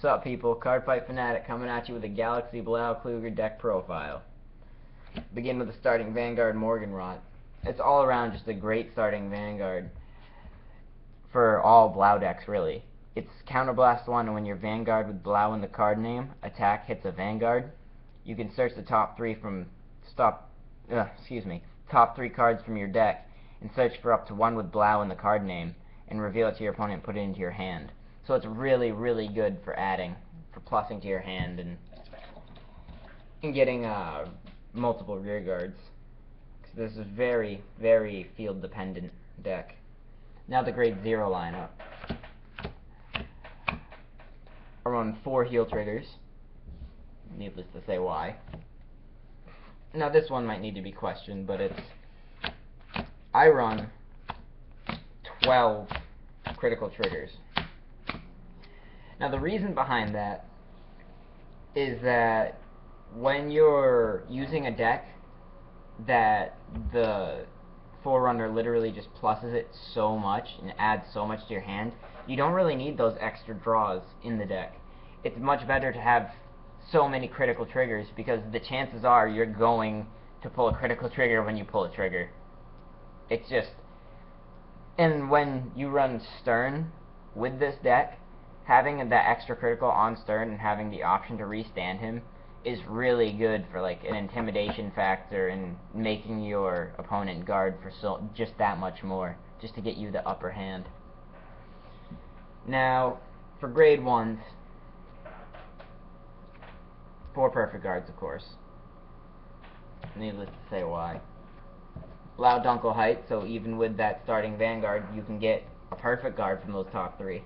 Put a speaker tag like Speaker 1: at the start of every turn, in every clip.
Speaker 1: Sup people, Cardfight Fanatic coming at you with a Galaxy Blaukluger deck profile. Begin with the starting Vanguard Morganrot. It's all around just a great starting Vanguard for all Blau decks really. It's Counterblast 1, and when your Vanguard with Blau in the card name attack hits a Vanguard, you can search the top three cards from your deck and search for up to one with Blau in the card name and reveal it to your opponent and put it into your hand. So it's really, really good for adding, for plussing to your hand and getting multiple rear guards. This is very, very field dependent deck. Now the grade 0 lineup. I run 4 heal triggers. Needless to say why. Now this one might need to be questioned, but I run 12 critical triggers. Now the reason behind that is that when you're using a deck that the Forerunner literally just pluses it so much and adds so much to your hand, you don't really need those extra draws in the deck. It's much better to have so many critical triggers because the chances are you're going to pull a critical trigger when you pull a trigger. It's just... And when you run Stern with this deck, having that extra critical on Stern and having the option to restand him is really good for like an intimidation factor and making your opponent guard for just that much more, just to get you the upper hand. Now, for grade 1s, 4 perfect guards, of course. Needless to say why. Blau Dunkel Height, so even with that starting Vanguard, you can get a perfect guard from those top 3.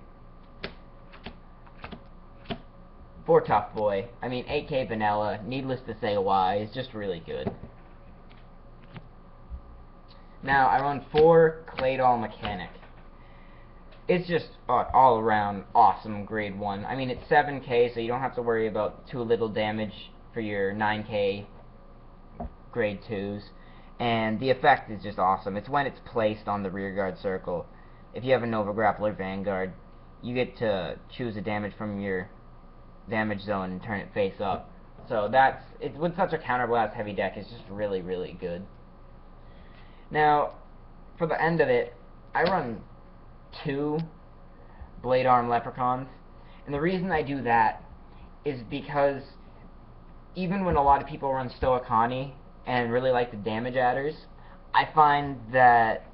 Speaker 1: 4 Tough Boy. I mean, 8K Vanilla, needless to say why, is just really good. Now, I run 4 Claydol Mechanic. It's just all around awesome grade 1. I mean, it's 7K, so you don't have to worry about too little damage for your 9K grade 2s. And the effect is just awesome. It's when it's placed on the rearguard circle. If you have a Nova Grappler Vanguard, you get to choose a damage from your damage zone and turn it face up. So it's with such a counterblast heavy deck, it's just really, really good. Now, for the end of it, I run 2 Blade Arm Leprechauns, and the reason I do that is because even when a lot of people run Stoicani and really like the damage adders, I find that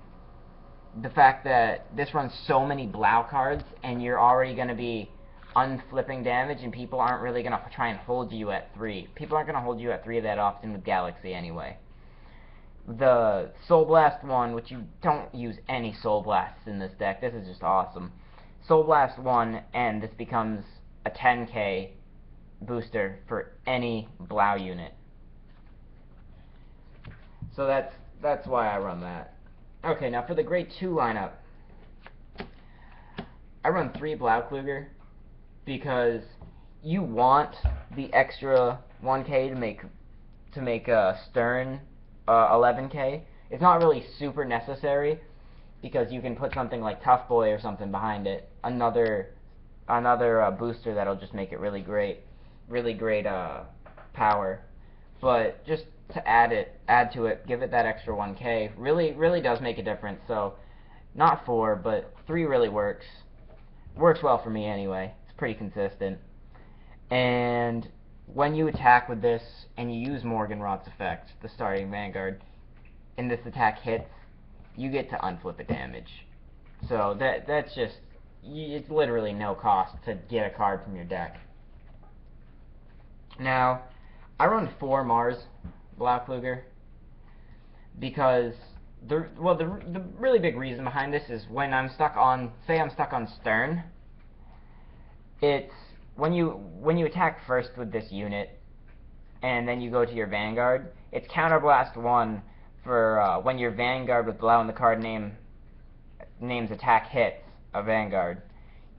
Speaker 1: the fact that this runs so many Blau cards and you're already going to be unflipping damage, and people aren't really going to try and hold you at 3. People aren't going to hold you at 3 that often with Galaxy anyway. The Soul Blast one, which you don't use any Soul Blasts in this deck, this is just awesome. Soul Blast 1, and this becomes a 10k booster for any Blau unit. So that's why I run that. Okay, now for the grade 2 lineup, I run 3 Blaukluger because you want the extra 1k to make a Stern 11k. It's not really super necessary because you can put something like Tough Boy or something behind it, another booster that'll just make it really great power. But just to add to it, give it that extra 1k really does make a difference. So not 4, but 3 really works well for me anyway. It's pretty consistent. And when you attack with this and you use Morganrot's effect, the starting Vanguard, and this attack hits, you get to unflip a damage. So that's just, it's literally no cost to get a card from your deck. Now, I run 4 Mars Blaukluger because the really big reason behind this is when I'm stuck on, say I'm stuck on Stern, it's when you attack first with this unit and then you go to your Vanguard, it's Counterblast 1 for when your Vanguard with Blau in the card name's attack hits a Vanguard.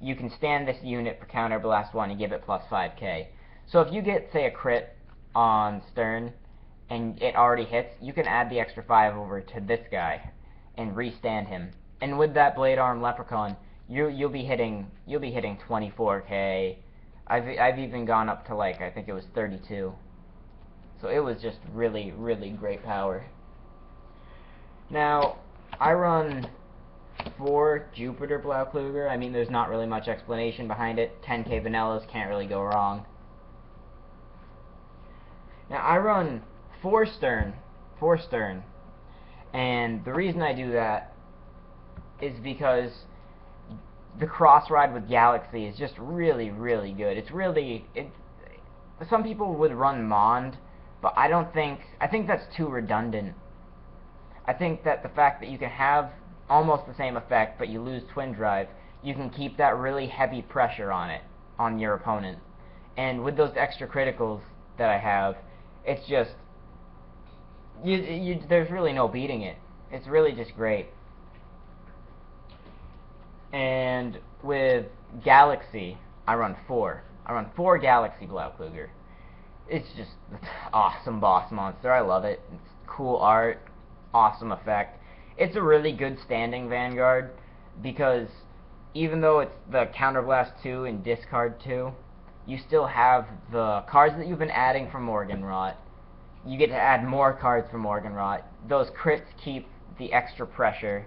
Speaker 1: You can stand this unit for Counterblast 1 and give it plus 5k. So if you get, say, a crit on Stern and it already hits, you can add the extra 5 over to this guy and restand him. And with that Blade Arm Leprechaun, you'll be hitting 24k, I've even gone up to, like, I think it was 32. So it was just really, really great power. Now, I run 4 Jupiter blaukluger. I mean, there's not really much explanation behind it. 10k vanillas, can't really go wrong. Now, I run 4 stern, and the reason I do that is because the cross ride with Galaxy is just really, really good. It's really, some people would run Mond, but I think that's too redundant. I think that the fact that you can have almost the same effect, but you lose twin drive, you can keep that really heavy pressure on it, on your opponent. And with those extra criticals that I have, it's just, there's really no beating it. It's really just great. And with Galaxy, I run 4. I run 4 Galaxy blaukluger. It's just awesome boss monster. I love it. It's cool art, awesome effect. It's a really good standing Vanguard because even though it's the Counterblast 2 and Discard 2, you still have the cards that you've been adding from Morganrot. You get to add more cards from Morganrot. Those crits keep the extra pressure.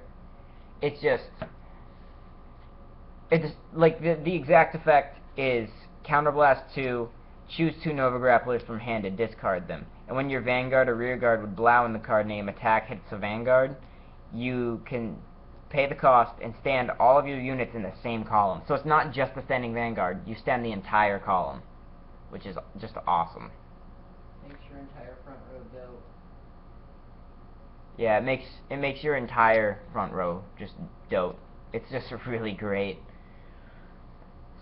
Speaker 1: It's like the exact effect is Counterblast 2, choose 2 Nova Grapplers from hand and discard them. And when your Vanguard or Rearguard with Blau in the card name attack hits a Vanguard, you can pay the cost and stand all of your units in the same column. So it's not just the standing Vanguard, you stand the entire column, which is just awesome.
Speaker 2: Makes your entire front row dope.
Speaker 1: Yeah, it makes your entire front row just dope. It's just really great.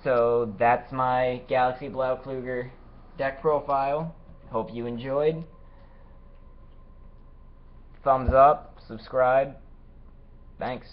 Speaker 1: So that's my Galaxy blaukluger deck profile. Hope you enjoyed. Thumbs up, subscribe. Thanks.